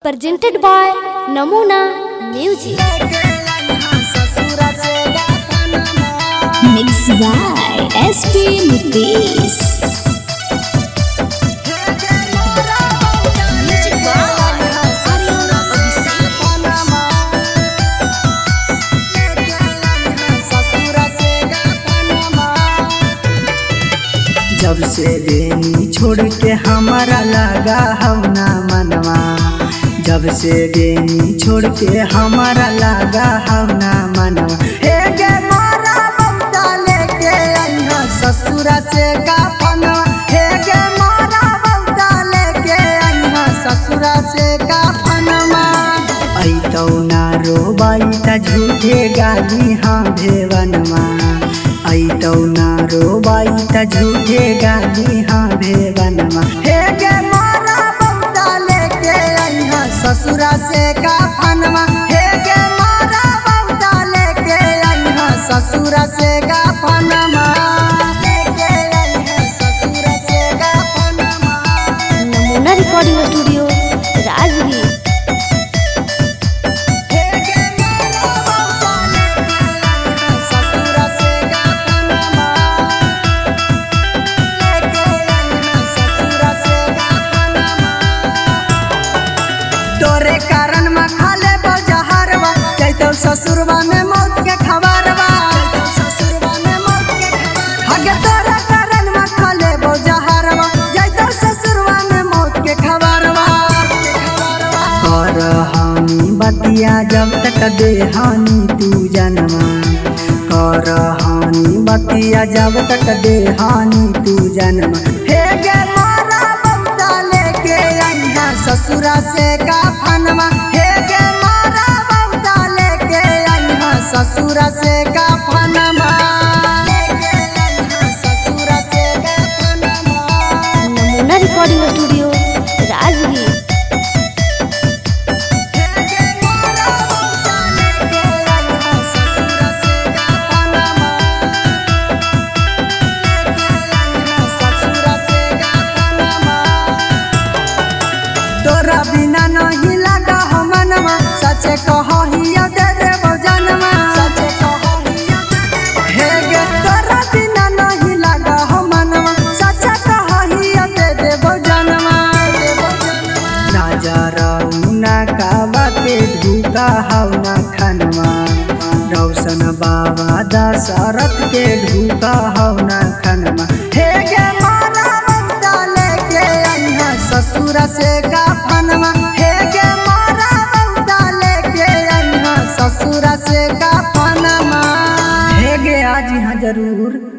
presented by Namuna Music. Mixed by SP Mutis. जब से बेनी छोड़ के हमारा लगा हवना मनवा, जब से बेनी छोड़ के हमारा लगा हवना मनवा। हे गे मारा बबता लेके अइहा ससुरा से काफनवा, हे गे मारा बबता लेके अइहा ससुरा से काफनवा। ऐतौ ना रोबाई त झूठे गाली हाँ भेवनवा, ऐतौ ना रोबाई त झूठे गाली हाँ भेवनमा। हे गे मारा बबता लेके अइहा ससुरा से काफनवा, हे गे मारा बबता लेके अइहा ससुरा से काफनवा, लेके अइहा ससुरा से काफनवा। Namuna Recording Studio, Rajgir. तोरे कारण में खाले बजहरवा, जैतौ ससुरवा में मौत के खबरवा, हगे तोरे कारण में खाले बजहरवा, जैतौ ससुरवा में मौत के खबरवा। कर हानि बतिया जब तक देहानी तू जनवा, कर हानि बतिया जब तक देहानी तू जनवा। हे गे मारा बबता लेके अइहा ससुरा से काफनवा, हे गे मारा बबता लेके अइहा ससुरा से काफनवा, लेके अइहा ससुरा से काफनवा। Namuna Recording Studio, Rajgir. हे गे मारा बबता लेके अइहा ससुरा से काफनवा, लेके अइहा ससुरा से काफनवा। तोरा बिना नहीं लगा हो मनवा, सचे कहहिया दे देबो जनवा, सचे कहहिया दे देबो। हे गे तोरा बिना नहीं लगा हो मनवा, सचे कहहिया दे देबो जनवा, देबो जनवा। राजा रउना का बाते धुका हवना खनवा, रौशन बाबा दशरथ के धुका हवना खनवा। हे गे मारा बबता लेके अइहा ससुरा से काफनवा, हे गे मारा बबता लेके अइहा ससुरा से काफनवा। हे गे आज यहाँ जरूर।